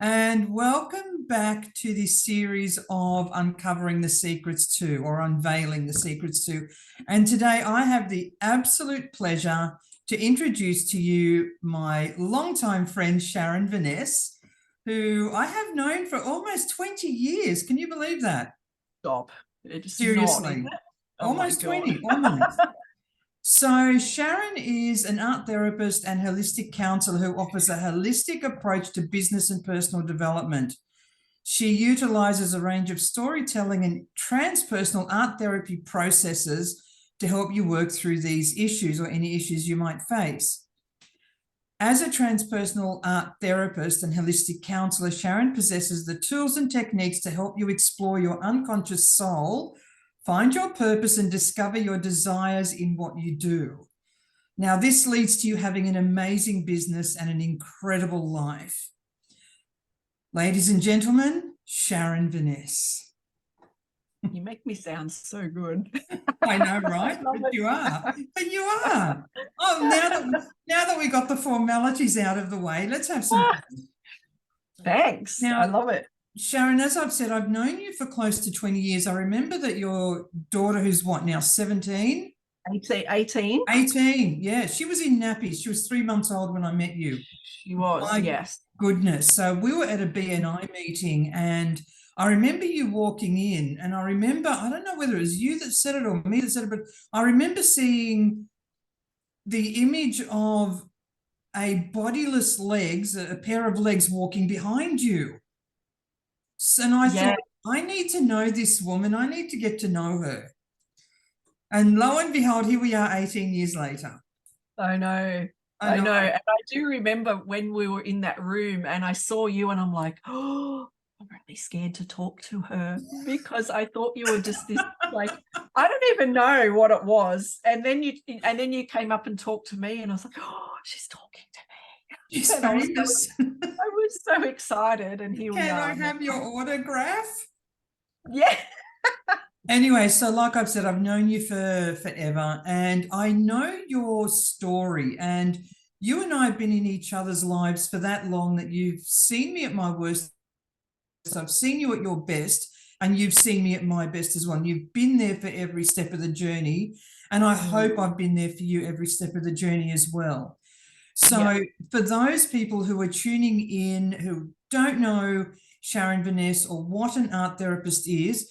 and welcome back to this series of Uncovering the Secrets To, or Unveiling the Secrets To. And today I have the absolute pleasure to introduce to you my longtime friend, Sharon Veness, who I have known for almost 20 years. Can you believe that? Stop. It's not, is Seriously, it? Oh my almost God. 20, almost. So Sharon is an art therapist and holistic counselor who offers a holistic approach to business and personal development. She utilizes a range of storytelling and transpersonal art therapy processes to help you work through these issues or any issues you might face. As a transpersonal art therapist and holistic counselor, Sharon possesses the tools and techniques to help you explore your unconscious soul, find your purpose, and discover your desires in what you do. Now, this leads to you having an amazing business and an incredible life. Ladies and gentlemen, Sharon Veness. You make me sound so good. I know, right? But you are. But you are. Oh, now that we got the formalities out of the way, let's have some fun. Thanks. Now, I love it. Sharon, as I've said, I've known you for close to 20 years. I remember that your daughter, who's what now, 17? 18. 18, yeah. She was in nappies. She was 3 months old when I met you. She was, My yes. goodness. So we were at a BNI meeting and I remember you walking in and I remember, I don't know whether it was you that said it or me that said it, but I remember seeing the image of a bodiless legs, a pair of legs walking behind you. And I thought, I need to know this woman. I need to get to know her. And lo and behold, here we are 18 years later. I know. I know. And I do remember when we were in that room and I saw you and I'm like, oh, I'm really scared to talk to her because I thought you were just this, like, I don't even know what it was. And then you came up and talked to me and I was like, oh, she's talking to me. She's And famous. I was so excited, and here we are. Can I have your autograph? Yeah. Anyway, so like I've said, I've known you for forever and I know your story, and you and I have been in each other's lives for that long that you've seen me at my worst. I've seen you at your best and you've seen me at my best as well. And you've been there for every step of the journey. And I hope I've been there for you every step of the journey as well. So for those people who are tuning in, who don't know Sharon Veness or what an art therapist is,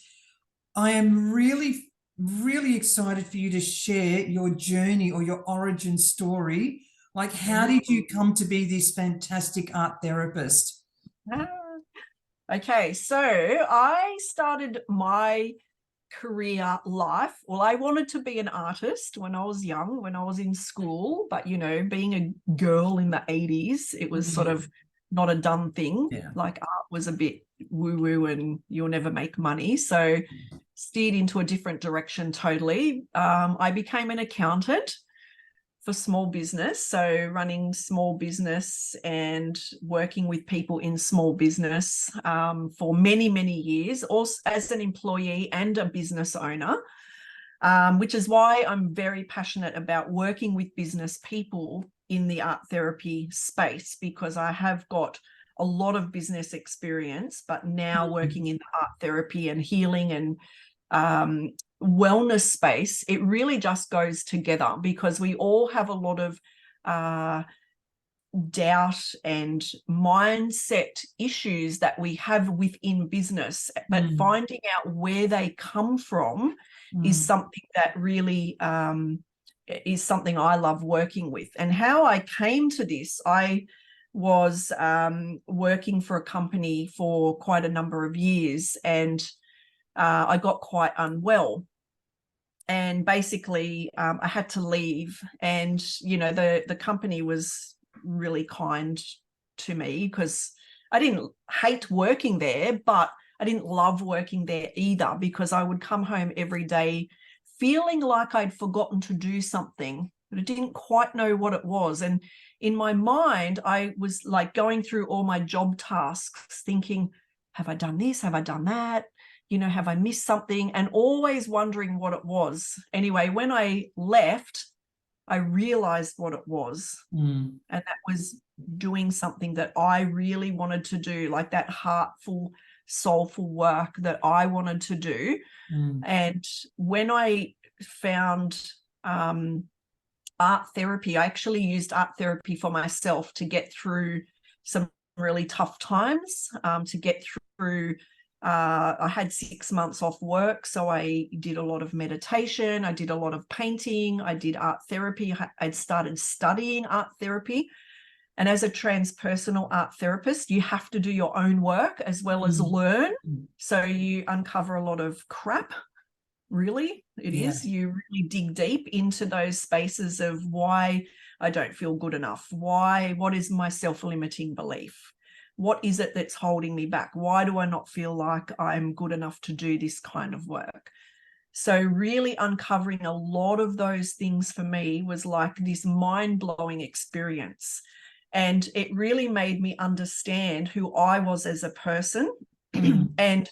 I am really, really excited for you to share your journey or your origin story. Like, how did you come to be this fantastic art therapist? Okay, so I started my career life. Well, I wanted to be an artist when I was young, when I was in school, but you know, being a girl in the 80s, it was sort of not a done thing. Like, art was a bit woo-woo and you'll never make money. So steered into a different direction totally. I became an accountant for small business, so running small business and working with people in small business for many, many years, also as an employee and a business owner, which is why I'm very passionate about working with business people in the art therapy space, because I have got a lot of business experience, but now working in the art therapy and healing and wellness space, it really just goes together, because we all have a lot of doubt and mindset issues that we have within business, but finding out where they come from is something that really is something I love working with. And how I came to this, I was working for a company for quite a number of years, and I got quite unwell. And basically, I had to leave. And, you know, the company was really kind to me, because I didn't hate working there, but I didn't love working there either, because I would come home every day feeling like I'd forgotten to do something, but I didn't quite know what it was. And in my mind, I was like going through all my job tasks thinking, have I done this? Have I done that? You know, have I missed something? And always wondering what it was. Anyway, when I left, I realized what it was. And that was doing something that I really wanted to do, like that heartful, soulful work that I wanted to do. And when I found art therapy, I actually used art therapy for myself to get through some really tough times, to get through I had 6 months off work, so I did a lot of meditation, I did a lot of painting, I did art therapy. I'd started studying art therapy. And as a transpersonal art therapist, you have to do your own work as well as learn. So you uncover a lot of crap, really. It is. You really dig deep into those spaces of why I don't feel good enough. What is my self-limiting belief? What is it that's holding me back? Why do I not feel like I'm good enough to do this kind of work? So really uncovering a lot of those things for me was like this mind-blowing experience. And it really made me understand who I was as a person. And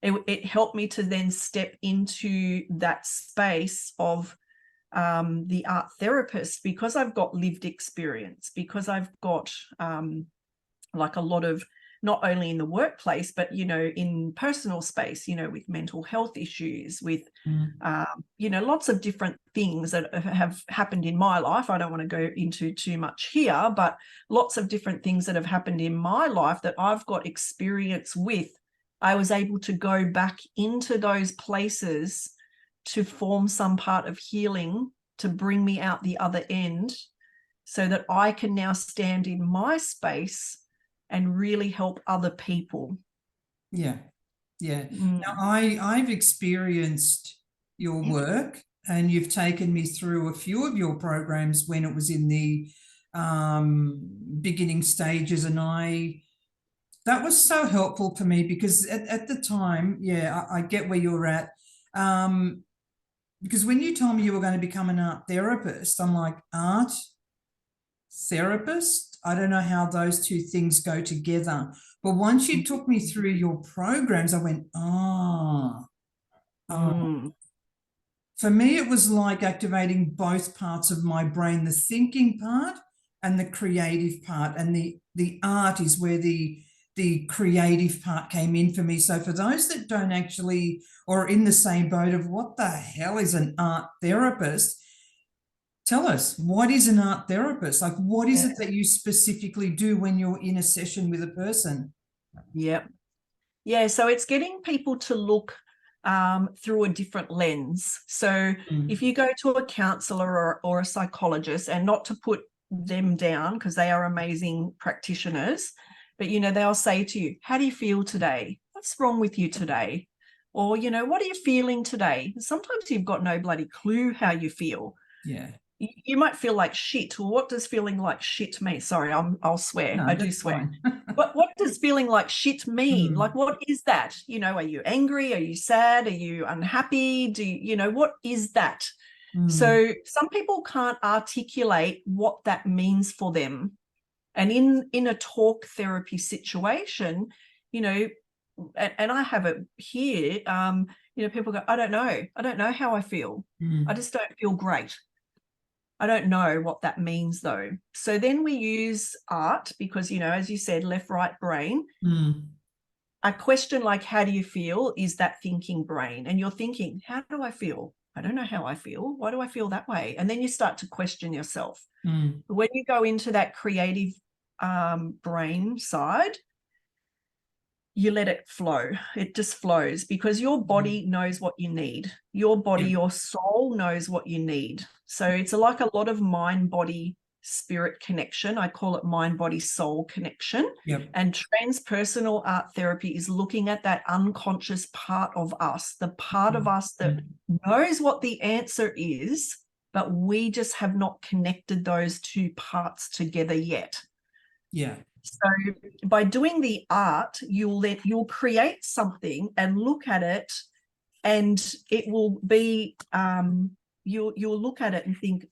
it helped me to then step into that space of the art therapist, because I've got lived experience, because I've got like a lot of, not only in the workplace, but, you know, in personal space, you know, with mental health issues, with, you know, lots of different things that have happened in my life. I don't want to go into too much here, but lots of different things that have happened in my life that I've got experience with. I was able to go back into those places to form some part of healing to bring me out the other end, so that I can now stand in my space and really help other people. Yeah. Now I've experienced your work, and you've taken me through a few of your programs when it was in the beginning stages, and that was so helpful for me, because at the time, I get where you're at. Because when you told me you were going to become an art therapist, I'm like, art therapist? I don't know how those two things go together. But once you took me through your programs, I went, For me, it was like activating both parts of my brain, the thinking part and the creative part. And the art is where the creative part came in for me. So for those that don't actually, or in the same boat of what the hell is an art therapist, tell us, what is an art therapist? Like, what is it that you specifically do when you're in a session with a person? Yeah, so it's getting people to look through a different lens. So if you go to a counselor or a psychologist, and not to put them down because they are amazing practitioners, but, you know, they'll say to you, how do you feel today? What's wrong with you today? Or, you know, what are you feeling today? Sometimes you've got no bloody clue how you feel. Yeah. You might feel like shit. Well, what does feeling like shit mean? Sorry, I'll swear. No, I do swear. But what does feeling like shit mean? Like, what is that? You know, are you angry? Are you sad? Are you unhappy? You know, what is that? So some people can't articulate what that means for them. And in a talk therapy situation, you know, and I have it here, you know, people go, I don't know how I feel. I just don't feel great. I don't know what that means though. So then we use art because, you know, as you said, left, right brain. A question like, how do you feel, is that thinking brain. And you're thinking, how do I feel? I don't know how I feel. Why do I feel that way? And then you start to question yourself. When you go into that creative brain side, you let it flow. It just flows because your body knows what you need. Your body, your soul knows what you need. So it's like a lot of mind, body, spirit connection. I call it mind, body, soul connection. And transpersonal art therapy is looking at that unconscious part of us, the part of us that knows what the answer is, but we just have not connected those two parts together yet. So by doing the art, you'll create something and look at it, and it will be you'll look at it and think,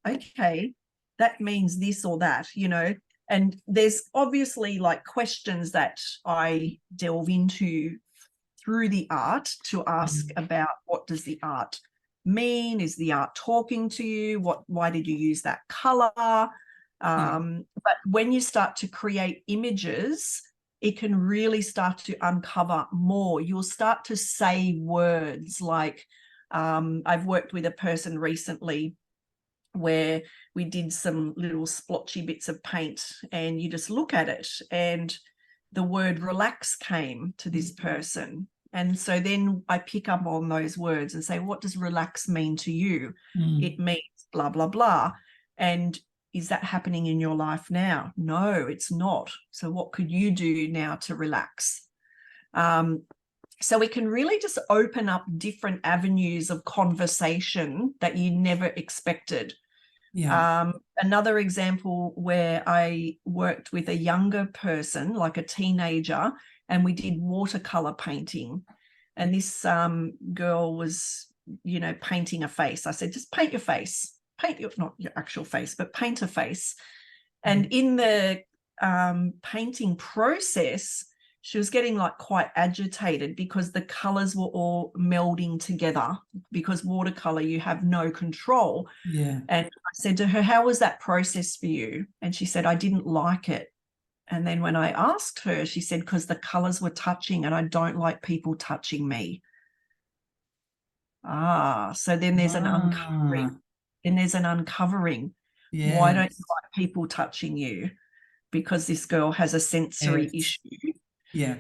okay, that means this or that, you know. And there's obviously like questions that I delve into through the art to ask about, what does the art mean? Is the art talking to you? Why did you use that color? But when you start to create images, it can really start to uncover more. You'll start to say words like, I've worked with a person recently where we did some little splotchy bits of paint, and you just look at it and the word relax came to this person. And so then I pick up on those words and say, what does relax mean to you? It means blah, blah, blah. And is that happening in your life now? No, it's not. So what could you do now to relax? So we can really just open up different avenues of conversation that you never expected. Yeah. Another example where I worked with a younger person, like a teenager, and we did watercolor painting. And this girl was, you know, painting a face. I said, just paint your face. Paint your, not your actual face, but paint a face. And in the painting process, she was getting like quite agitated because the colors were all melding together, because watercolor, you have no control. Yeah. And I said to her, how was that process for you? And she said, I didn't like it. And then when I asked her, she said, because the colors were touching and I don't like people touching me. So then there's an uncovering. Then there's an uncovering. Yeah. Why don't you like people touching you? Because this girl has a sensory issue. Yeah.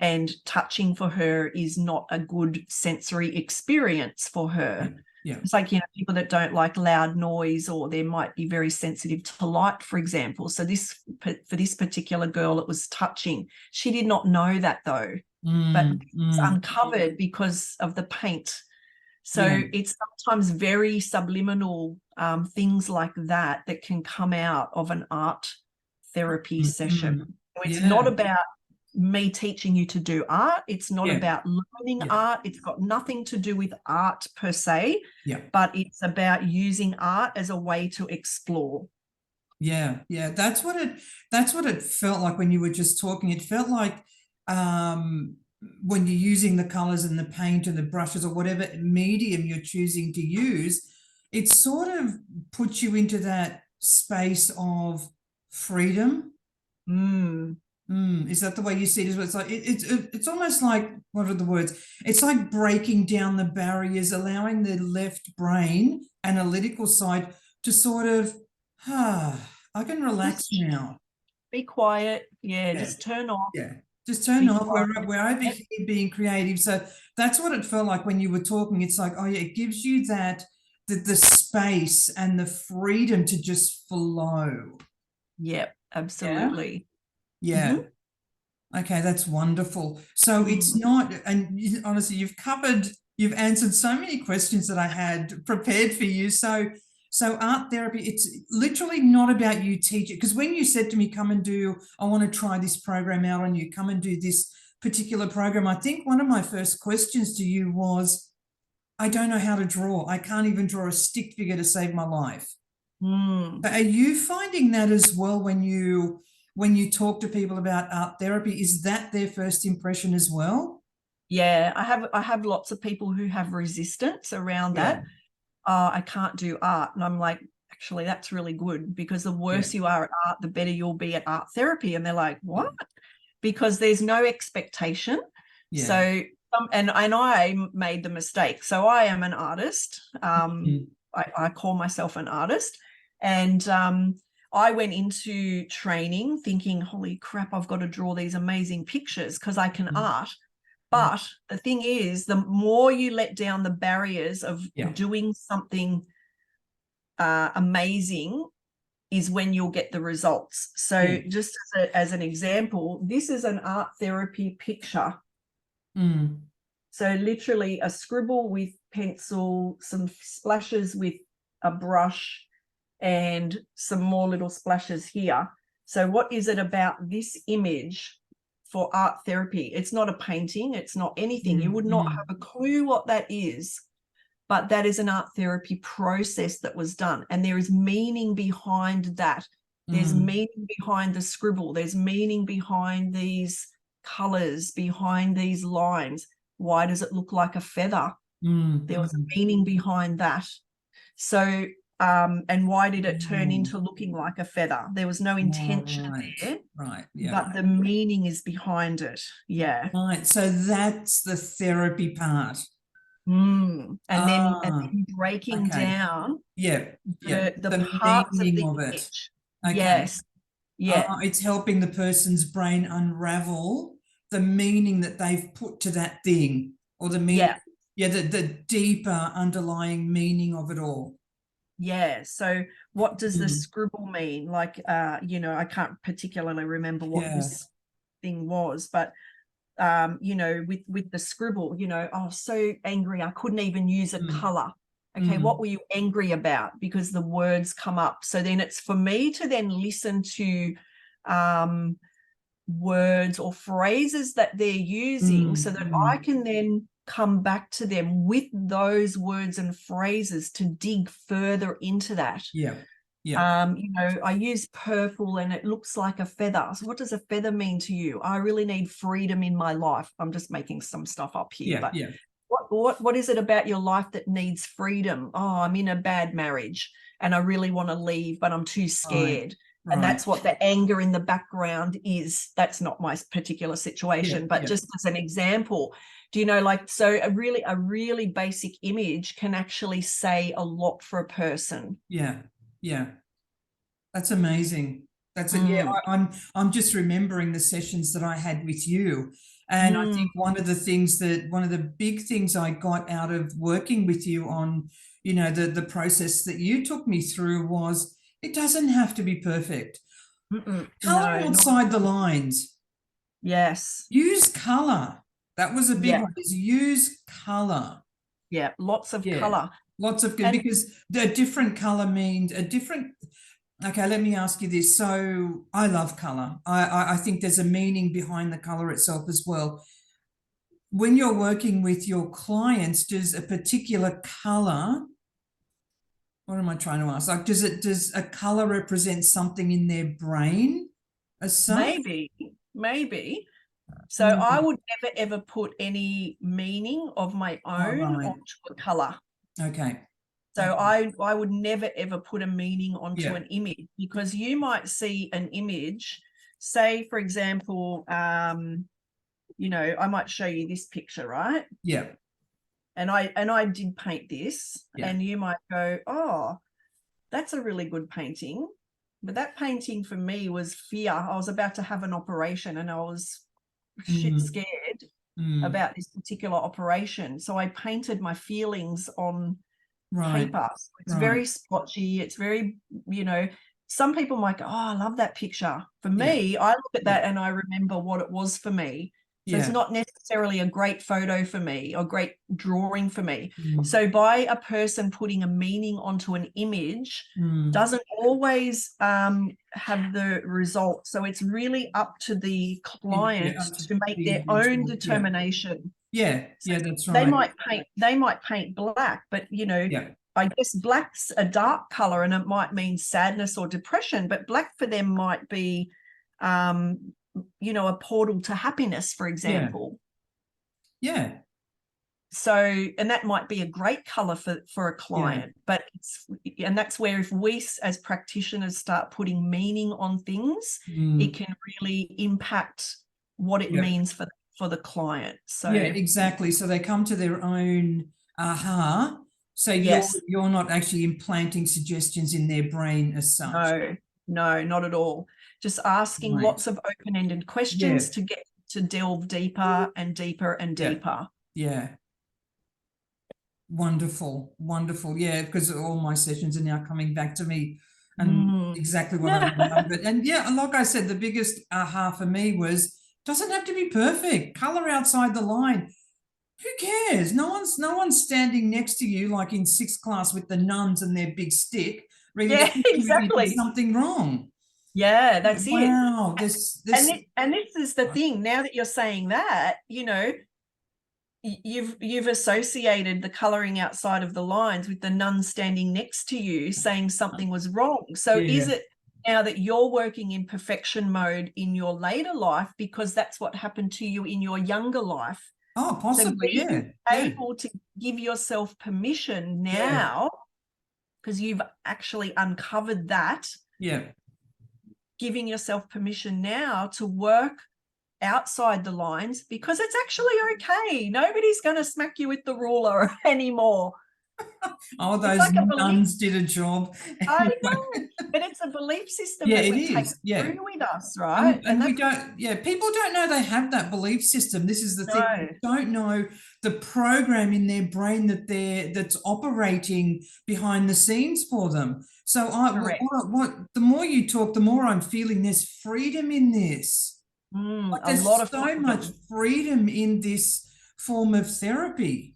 And touching for her is not a good sensory experience for her. Yeah. It's like, you know, people that don't like loud noise, or they might be very sensitive to light, for example. So this, for this particular girl, it was touching. She did not know that though, but it's uncovered because of the paint. So it's sometimes very subliminal things like that that can come out of an art therapy session. So it's not about me teaching you to do art. It's not about learning art. It's got nothing to do with art per se, but it's about using art as a way to explore. Yeah. That's what it felt like when you were just talking. It felt like when you're using the colors and the paint and the brushes or whatever medium you're choosing to use, it sort of puts you into that space of freedom. Is that the way you see it? It's like it's almost like, what are the words? It's like breaking down the barriers, allowing the left brain analytical side to sort of, I can relax now. Be quiet. Just turn off. Just turn off. We're over here being creative. So that's what it felt like when you were talking. It's like, oh yeah, it gives you that the space and the freedom to just flow. Yep, absolutely. Yeah. Okay, that's wonderful. So it's not, and honestly, you've answered so many questions that I had prepared for you. So art therapy, it's literally not about you teaching. Because when you said to me, come and do, I want to try this program out on you, come and do this particular program, I think one of my first questions to you was, I don't know how to draw. I can't even draw a stick figure to save my life. But are you finding that as well when you talk to people about art therapy? Is that their first impression as well? Yeah, I have lots of people who have resistance around that. I can't do art. And I'm like, actually, that's really good, because the worse you are at art, the better you'll be at art therapy. And they're like, what? Because there's no expectation. So, and I made the mistake. So I am an artist. I call myself an artist. And I went into training thinking, holy crap, I've got to draw these amazing pictures because I can art. But the thing is, the more you let down the barriers of doing something amazing is when you'll get the results. So just as an example, this is an art therapy picture. So literally a scribble with pencil, some splashes with a brush, and some more little splashes here. So what is it about this image for art therapy? It's not a painting. It's not anything. You would not have a clue what that is, but that is an art therapy process that was done. And there is meaning behind that. There's meaning behind the scribble. There's meaning behind these colors, behind these lines. Why does it look like a feather? There was a meaning behind that. So And why did it turn into looking like a feather? There was no intention there, right, yeah. but the meaning is behind it. Yeah. Right. So that's the therapy part. And then breaking down the parts of meaning the of it. image. Okay. Yes. Yeah. It's helping the person's brain unravel the meaning that they've put to that thing, or the meaning, the deeper underlying meaning of it all. Yeah. So what does the scribble mean? Like, you know, I can't particularly remember what this thing was, but you know, with the scribble, you know, oh, so angry, I couldn't even use a color. Okay, what were you angry about? Because the words come up. So then it's for me to then listen to words or phrases that they're using, so that I can then come back to them with those words and phrases to dig further into that. Yeah. You know, I use purple and it looks like a feather. So what does a feather mean to you? I really need freedom in my life. I'm just making some stuff up here, but what is it about your life that needs freedom? Oh, I'm in a bad marriage and I really want to leave, but I'm too scared. And that's what the anger in the background is. That's not my particular situation, but just as an example, do you know, like, so a really basic image can actually say a lot for a person. Yeah. That's amazing. That's it. Yeah, I'm just remembering the sessions that I had with you. And I think one of the big things I got out of working with you on, you know, the process that you took me through was, it doesn't have to be perfect. Color outside the lines. Yes. Use color. That was a big one, is use color. Yeah, lots of color. Lots of good, because the different color means a different. Okay, let me ask you this. So I love color. I think there's a meaning behind the color itself as well. When you're working with your clients, does a particular color, what am I trying to ask? Like, does a color represent something in their brain as such? Maybe. So I would never ever put any meaning of my own onto a color. Okay. So I would never ever put a meaning onto an image, because you might see an image, say for example, you know, I might show you this picture, right? Yeah. And I did paint this, and you might go, oh, that's a really good painting. But that painting for me was fear. I was about to have an operation and I was shit scared about this particular operation. So I painted my feelings on paper. So it's very splotchy. It's very, you know, some people might go, oh, I love that picture. For me, I look at that and I remember what it was for me. So it's not necessarily a great photo for me or great drawing for me. So by a person putting a meaning onto an image doesn't always have the result. So it's really up to the client to make their own determination. That's right. They might paint black, but you know, I guess black's a dark color and it might mean sadness or depression, but black for them might be you know, a portal to happiness, for example. So, and that might be a great color for a client, but and that's where if we as practitioners start putting meaning on things, it can really impact what it means for the client. So exactly. So they come to their own aha. So you're not actually implanting suggestions in their brain as such. No, not at all. Just asking lots of open-ended questions to get to delve deeper and deeper and deeper. Wonderful. Yeah, because all my sessions are now coming back to me and exactly what I remembered. And like I said, the biggest aha for me was, doesn't have to be perfect. Color outside the line. Who cares? No one's standing next to you like in 6th class with the nuns and their big stick, ready to hit you if you did something wrong. Yeah, that's it. Wow. And this is the thing. Now that you're saying that, you know, you've associated the coloring outside of the lines with the nun standing next to you saying something was wrong. So is it now that you're working in perfection mode in your later life because that's what happened to you in your younger life? Oh, possibly, so able to give yourself permission now because you've actually uncovered that. Yeah. Giving yourself permission now to work outside the lines, because it's actually okay. Nobody's going to smack you with the ruler anymore. Oh, It's those like a belief. nuns did a job. I know, but it's a belief system Yeah, that it we take is. Yeah. through with us, right? And we that's don't, yeah, people don't know they have that belief system. This is the thing. no. They don't know the program in their brain that's operating behind the scenes for them. So Correct. the more you talk, the more I'm feeling there's freedom in this. Like A lot there's of so freedom. much freedom in this form of therapy.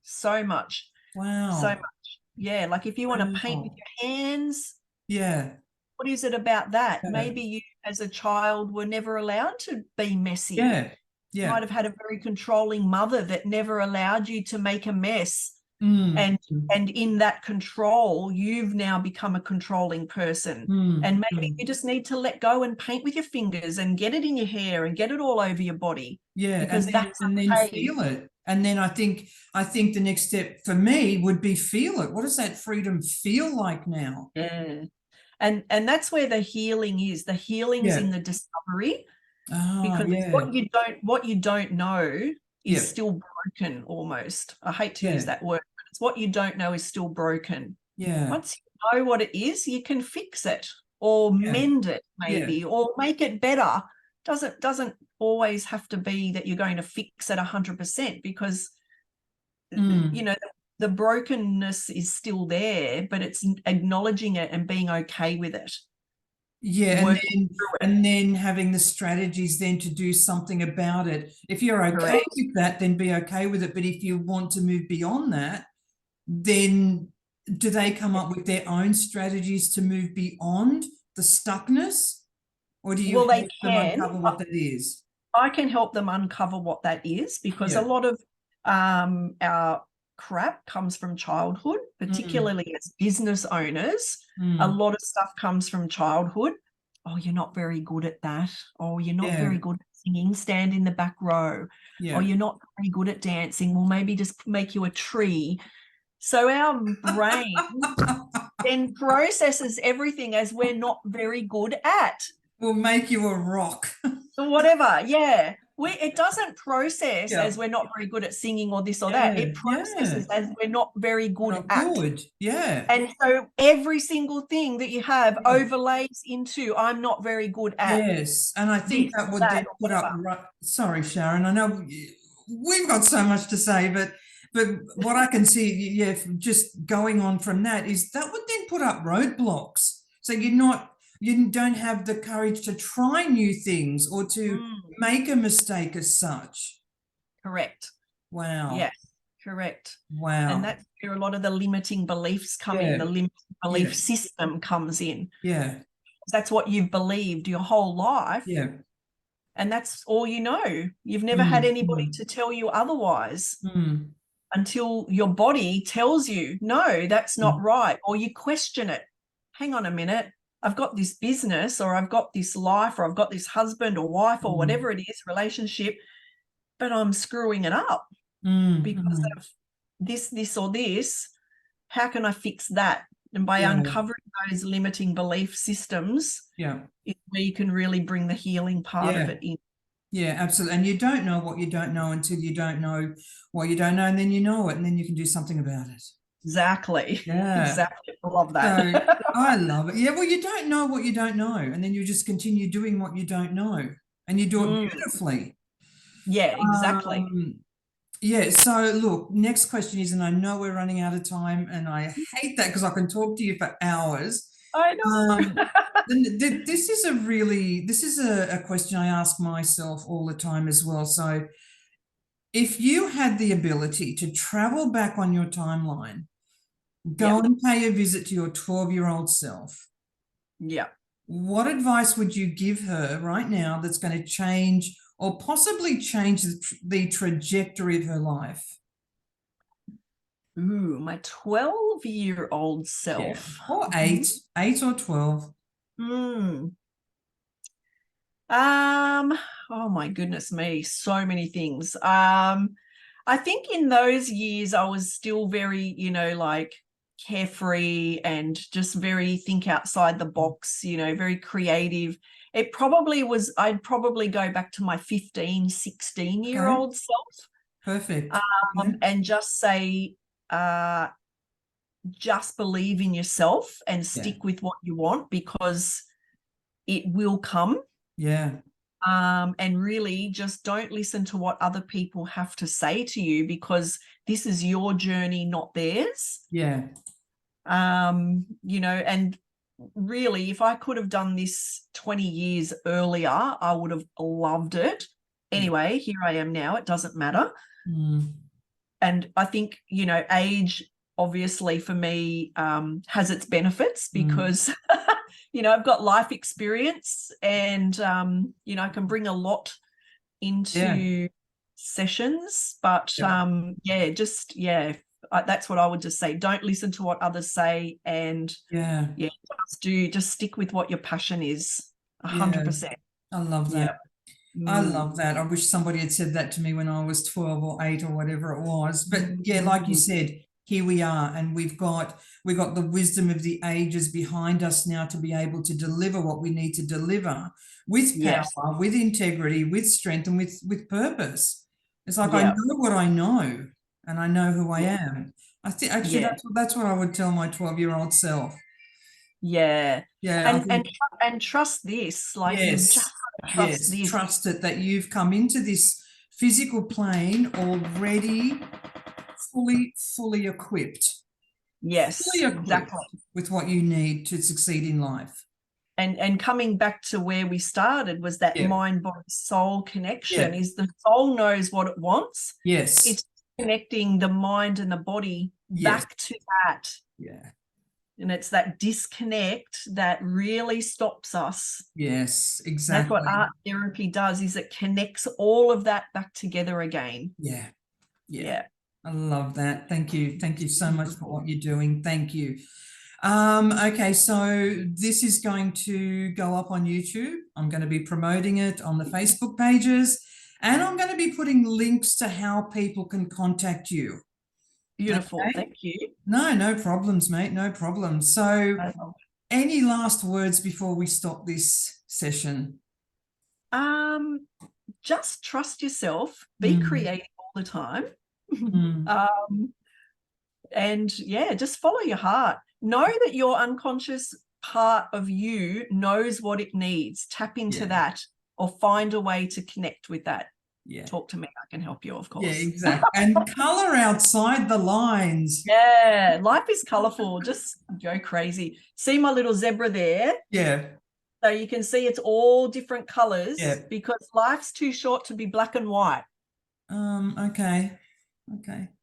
So much. Wow. So much. Yeah. Like if you want to paint with Wow. your hands, Yeah. what is it about that? Yeah. Maybe you as a child were never allowed to be messy. Yeah. You Yeah. might have had a very controlling mother that never allowed you to make a mess. Mm. And in that control, you've now become a controlling person. And maybe you just need to let go and paint with your fingers and get it in your hair and get it all over your body. Yeah, because and then feel it. And then I think the next step for me would be feel it. What does that freedom feel like now? Yeah. And that's where the healing is. The healing's in the discovery. Because what you don't know is still broken almost. I hate to use that word, but it's what you don't know is still broken. Yeah. Once you know what it is, you can fix it or mend it maybe or make it better. Doesn't always have to be that you're going to fix it 100%, because you know the brokenness is still there, but it's acknowledging it and being okay with it. Yeah, and then having the strategies then to do something about it. If you're okay with that, then be okay with it. But if you want to move beyond that, then do they come up with their own strategies to move beyond the stuckness? Or do you help them uncover what that is? I can help them uncover what that is, because a lot of our crap comes from childhood, particularly as business owners. A lot of stuff comes from childhood. Oh, you're not very good at that. Oh, you're not very good at singing. Stand in the back row. Oh, you're not very good at dancing. Well, maybe just make you a tree. So our brain then processes everything as we're not very good at. We'll make you a rock. Whatever, yeah. It doesn't process as we're not very good at singing or this or that. It processes as we're not very good at. And so every single thing that you have overlays into I'm not very good at. Yes, and I think that would then put up. Sorry, Sharon. I know we've got so much to say, but what I can see, just going on from that is that would then put up roadblocks. So you don't have the courage to try new things or to make a mistake as such. Correct. Wow. Yes, correct. Wow. And that's where a lot of the limiting beliefs come in. The limiting belief system comes in. Yeah. That's what you've believed your whole life. Yeah. And that's all you know. You've never had anybody to tell you otherwise until your body tells you, no, that's not right. Or you question it. Hang on a minute. I've got this business, or I've got this life, or I've got this husband or wife or whatever it is, relationship, but I'm screwing it up because of this or this. How can I fix that? And by uncovering those limiting belief systems, is where you can really bring the healing part of it in. Yeah, absolutely. And you don't know what you don't know until you don't know what you don't know, and then you know it, and then you can do something about it. Exactly. Yeah. Exactly. I love that. So, I love it. Yeah, well, you don't know what you don't know, and then you just continue doing what you don't know, and you do it beautifully. Yeah, exactly. Yeah, so look, next question is, and I know we're running out of time, and I hate that because I can talk to you for hours. I know. This is a question I ask myself all the time as well. So if you had the ability to travel back on your timeline, go and pay a visit to your 12-year-old self. Yeah. What advice would you give her right now that's going to change or possibly change the trajectory of her life? Ooh, my 12-year-old self. Yeah. Or 8 or 12. Oh my goodness me, so many things. I think in those years I was still very, like carefree and just very think outside the box, you know, very creative. It probably was, I'd probably go back to my 15, 16-year-old self. Perfect. And just say, just believe in yourself and stick with what you want, because it will come. Yeah. And really just don't listen to what other people have to say to you, because this is your journey, not theirs. Yeah. You know, and really, if I could have done this 20 years earlier, I would have loved it. Anyway, here I am now. It doesn't matter. And I think, you know, age obviously for me has its benefits, because you know, I've got life experience, and you know, I can bring a lot into sessions. But that's what I would just say. Don't listen to what others say, and just stick with what your passion is. 100%. I love that. I love that. I wish somebody had said that to me when I was 12 or 8 or whatever it was. But yeah, like you said, here we are, and we've got the wisdom of the ages behind us now to be able to deliver what we need to deliver with power, with integrity, with strength, and with purpose. It's like I know what I know, and I know who I am. I think actually that's what I would tell my 12-year-old self. Yeah. Yeah. And trust this. Like, you've just trust this. Trust it, that you've come into this physical plane already fully equipped. Yes, fully equipped exactly. with what you need to succeed in life. And coming back to where we started was that mind, body, soul connection. Is the soul knows what it wants. Yes. It's connecting the mind and the body back to that. Yeah. And it's that disconnect that really stops us. Yes, exactly. That's what art therapy does, is it connects all of that back together again. Yeah. I love that. Thank you. Thank you so much for what you're doing. Thank you. Okay, so this is going to go up on YouTube. I'm going to be promoting it on the Facebook pages, and I'm going to be putting links to how people can contact you. Beautiful. Okay. Thank you. No problems, mate. No problems. So any last words before we stop this session? Just trust yourself. Be creative all the time. And just follow your heart. Know that your unconscious part of you knows what it needs. Tap into that, or find a way to connect with that. Talk to me. I can help you, of course. Yeah, exactly. And color outside the lines. Yeah, life is colorful. Just go crazy. See my little zebra there? Yeah. So you can see it's all different colors, because life's too short to be black and white. Okay.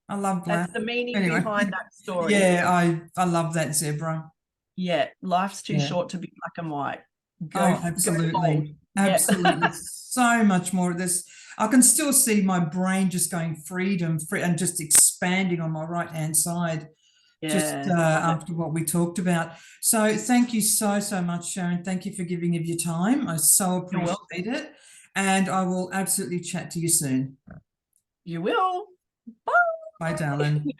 I love black. That's the meaning behind that story. Yeah, I love that zebra. Yeah, life's too short to be black and white. Absolutely. Absolutely. So much more of this. I can still see my brain just going freedom and just expanding on my right hand side. After what we talked about. So thank you so much, Sharon. Thank you for giving of your time. I so appreciate it. And I will absolutely chat to you soon. You will. Bye. Bye, darling.